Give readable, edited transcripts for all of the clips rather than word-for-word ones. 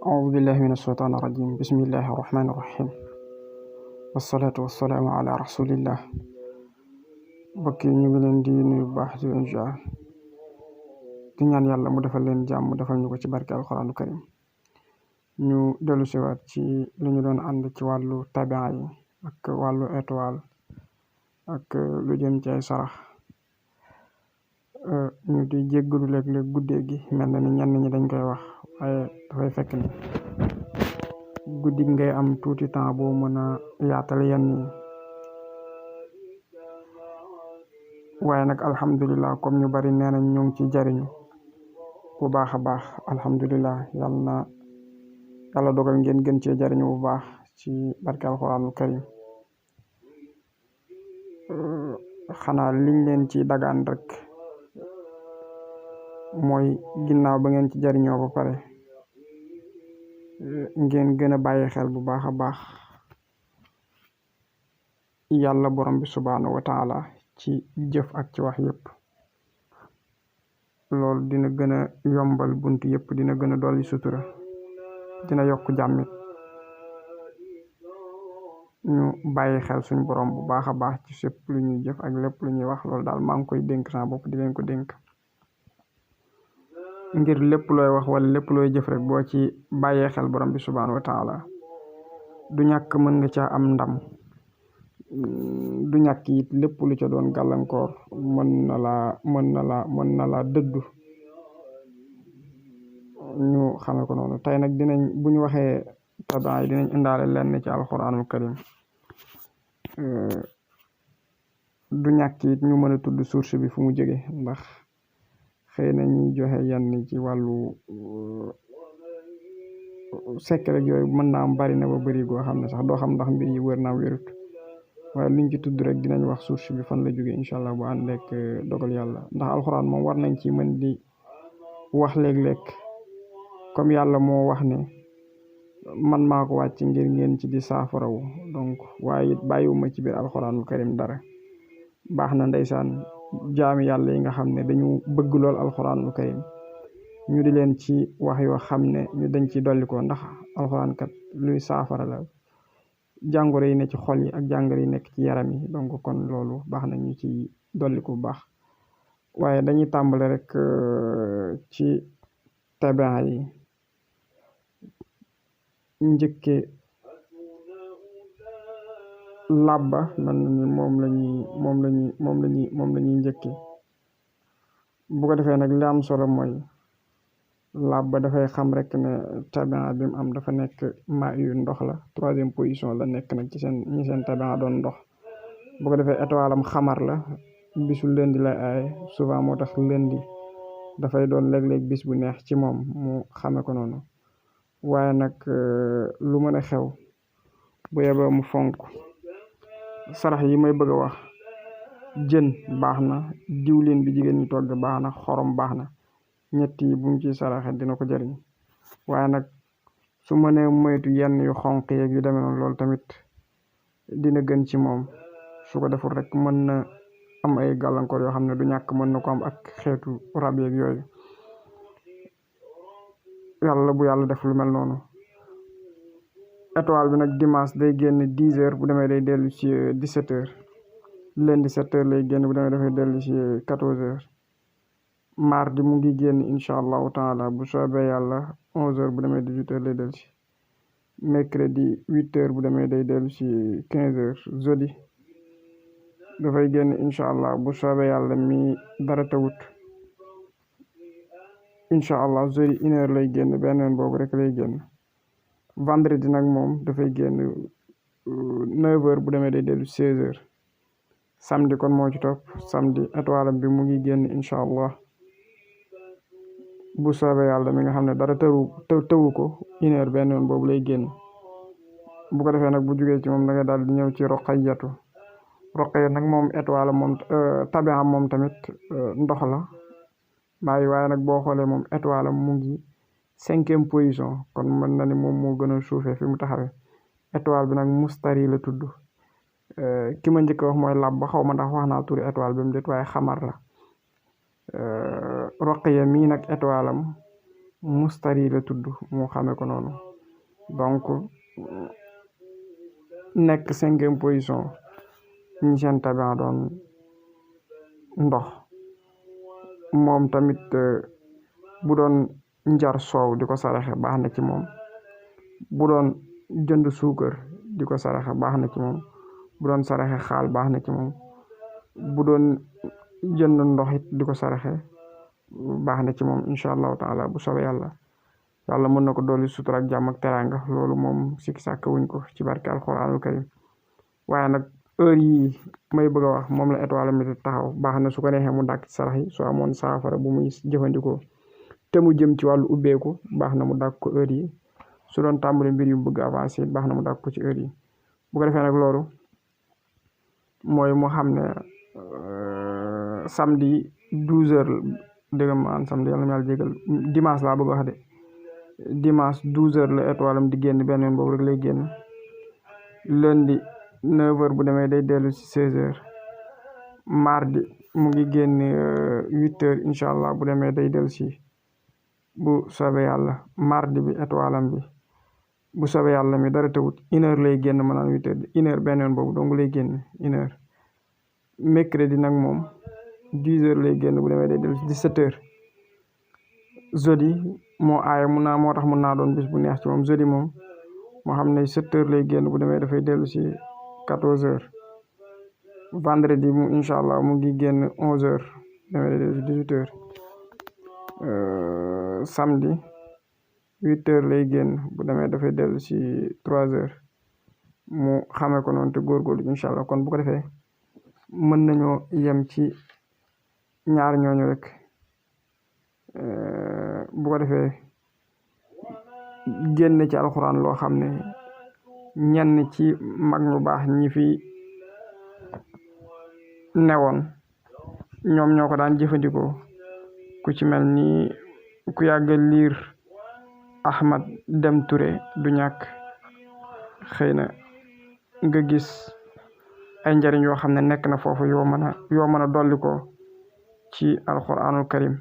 أعوذ بالله من الشيطان الرجيم بسم الله الرحمن الرحيم والصلاة والسلام على رسول الله bokki ñu ngi leen di nuyu bu baax di leen jaar di ñaan yàlla mu defal leen jàmm mu defal ñu ko ci barke alxuraanu karim ñu dellu siwaat ci li ñu doon ànd ci wàllu tabia yi ak wàllu étoile ak lu jëm ci ay sarax ñu di jéggalu léeg-léeg guddee gi mel na ni ñenn ñi dañ koy wax waaye dafay fekk ni guddi ngay am tuuti temps boo mën a yaatal yenn yi waaye nag alhamdulilah comme ñu bari nee nañ ñoo ngi ci jariñu bu baax a baax alhamdulilah yàlla dogal ngeen gën cee jariñu bu baax ci barke alxuraanul karim xanaa liñ leen ci dagaan rek mooy ginnaaw ba ngeen ci jariñoo ba pare ngeen gën a bàyyi xel bu baax a baax yàlla borom bi subhaanahu wa taala ci jëf ak ci wax yëpp loolu dina gën a yombal bunt yëpp dina gën a dolli sutura dina yokk jàmmit ñu bàyyi xel suñ borom bu baax a baax ci sépp lu ñuy jëf ak lépp lu ñuy wax loolu daal maa ngi koy dénk sama bopp di leen ko dénk ngir lépp looy wax wala lépp looy jëf rek boo ci bàyyee xel borom bi subhaanahu wa taala du ñàkk mën nga caa am ndam du ñàkk it lépp lu ca doon gàllankoor mën na laa dëddu ñu xame ko noonu tey nag bu ñu waxee tabia yi dinañ indaale lenn ci alxuraanul karim du ñàkk it ñu mën a tudd source bi fu mu jóge ndax xëy na ñuy joxe yenn ci wàllu secret yooyu mën naa am bari na ba bari goo xam ne sax doo xam ndax mbir yi wër naa wérut waaye luñ ci tudd rek dinañ wax source bi fan la jóge incha allah bu ànd ak dogal yàlla ndax alxuraan moom war nañ ci mën di wax léeg-léeg comme yàlla moo wax ne man maa ko wàcc ngir ngeen ci di saafarawu donc waaye it bàyyiwuma ci biir alxuraanul karim dara baax na ndeysaan jaami yàlla yi nga xam ne dañu bëgg lool alxuraanul karim ñu di leen ci wax yoo xam ne ñu dañ ci dolli ko ndax alxuraan kat luy saafara la jàngoro yi ne ci xol yi ak jàngoro yi nekk ci yaram yi donc kon loolu baax na ñu ci dolli ko bu baax waaye dañuy tàmbale rek ci tabia yi njëkke làbba man ni moom lañuy njëkke bu ko defee nag li am solo mooy làbba dafay xam rek ne tabia bi mu am dafa nekk ma yu ndox la 3e position la nekk nag ci seen tabia doon ndox bu ko defee étoile am xamar la bisu lëndi lay aaye souvent moo tax lëndi dafay doon léeg-léeg bis bu neex ci moom mu xame ko noonu waaye nag lu mën a xew bu yeboo mu fonk sarax yi may bëgg a wax jën baax na diwlin bi jigéen ñi togg baax na xorom baax na ñett yi bu mu ci saraxe dina ko jëriñ waaye nag su mënee moytu yenn yu xonq yeeg yu demee noonu loolu tamit dina gën ci moom su ko deful rek mën na am ay gàllankoor yoo xam ne du ñàkk mën na ko am ak xeetu rab yeeg yooyu yàlla bu yàlla def lu mel noonu étoile bi nag dimanche day génn 10h bu demee day dellu ci 17h lundi 7h lay génn bu demee dafay dellu ci 14h mardi mu ngi génn incha allahu taala bu soobee yàlla 11h bu demee 18h lay dellu ci mercredi 8h bu demee day dellu ci 15h jeudi dafay génn incha allah bu soobee yàlla mi dara tawut incha allah jeudi 1h lay génn benn yoon boobu rek lay génn vendredi nag moom dafay génn 9h bu demee day dellu 16h samedi kon moo ci topp samedi étoile bi mu ngi génn incha allah bu soobee yàlla mi nga xam ne dara tëwu ko 1h benn yoon boobu lay génn bu ko defee nag bu jugee ci moom da nga daal di ñëw ci roqayatu nag moom étoile moom tabia moom tamit ndox la waaye nag boo xoolee moom étoile mu ngi 5e position kon mën na ni moom moo gën a suufee fi mu taxawee étoile bi nag mustari la tudd ki ma njëkk wax mooy làbb xaw ma ndax wax naa turi étoile bi mu déet waaye xamar la roqiya mii nag étoile am mustari la tudd moo xamee ko noonu donc nekk 5e position ñi seen tabian doon ndox moom tamit bu doon njar soow di ko saraxe baax na ci moom bu doon jënd suukar di ko saraxe baax na ci moom bu doon saraxe xaal baax na ci moom bu doon jënd ndox it di ko saraxe baax na ci moom incha allahu taala bu soobee yàlla mën na ko dolli sutura ak jàmm ak teraanga loolu moom sikki sàkk wuñ ko ci barke alxuraanul karim waaye nag heure yi may bëgg a wax moom la étoile mi taxaw baax na su ko neexee mu dàkk sarax yi soo amoon saafara bu muy jëfandikoo te mu jëm ci wàllu ubbeeku baax na mu dàkk ko heure yi su doon tàmbali mbir yu bëgg avancé baax na mu dàkk ko ci heure yi bu ko defee nag loolu mooy mu xam ne samedi 12h dégg nga samedi yàlla na yàlla jégal dimanche laa bëgg wax de dimanche 12h la étoile am di génn benn yoon boobu rek lay génn lundi 9h bu demee day dellu si 16h mardi mu ngi génn 8h incha allah bu demee day dellu si bu soobee yàlla mardi bi étoile am bi bu soobee yàlla mi dara tawut 1h lay génn maanaam 8h 1h benn yoon boobu donc lay génn 1h mercredi nag moom 10h lay génn bu demee day dellu si 17h jeudi moo aaya moo tax mun naa doon bis bu neex ci moom jeudi moom moo xam ne 7h lay génn bu demee dafay dellu si 14h vendredi mu incha allah mu ngi génn 11h demee day dellu si 18h samedi 8h lay génn bu demee dafay dellu si 3h mu xamee ko noonu te góorgóorlu incha allah kon bu ko defee mën nañoo yem ci ñaar ñooñu rek bu ko defee génn ci alxuraan loo xam ne ñenn ci mag ñu baax ñi fi newoon ñoom ñoo ko daan jëfandikoo ku ci mel ni ku yàgg liir Ahmad Dem Touré du ñàkk xëy na nga gis ay njariñ yoo xam ne nekk na foofu yoo mën a dolli ko ci alxuraanul karim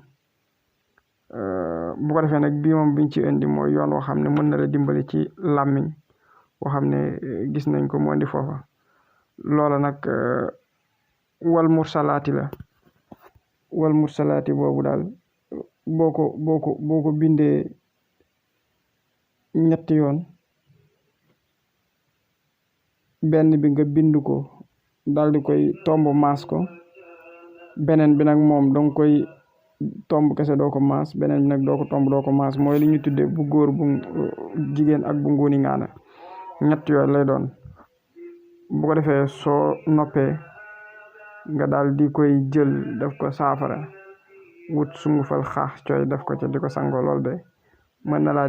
bu ko defee nag bii moom biñ ci indi mooy yoon woo xam ne mën na la dimbali ci làmmiñ boo xam ne gis nañ ko mu indi foofa loola nag wal mursalaati boobu daal boo ko bindee ñetti yoon benn bi nga bind ko daal di koy tomb maas ko beneen bi nag moom danga koy tomb kese doo ko maas beneen bi nag doo ko tomb doo ko maas mooy li ñu tuddee bu góor bu jigéen ak bu ngóoni ngaana ñett yooyu lay doon bu ko defee soo noppee nga daal di koy jël def ko saafara wut sungufal xaax cooy def ko ca di ko sangoo lool de mën na laa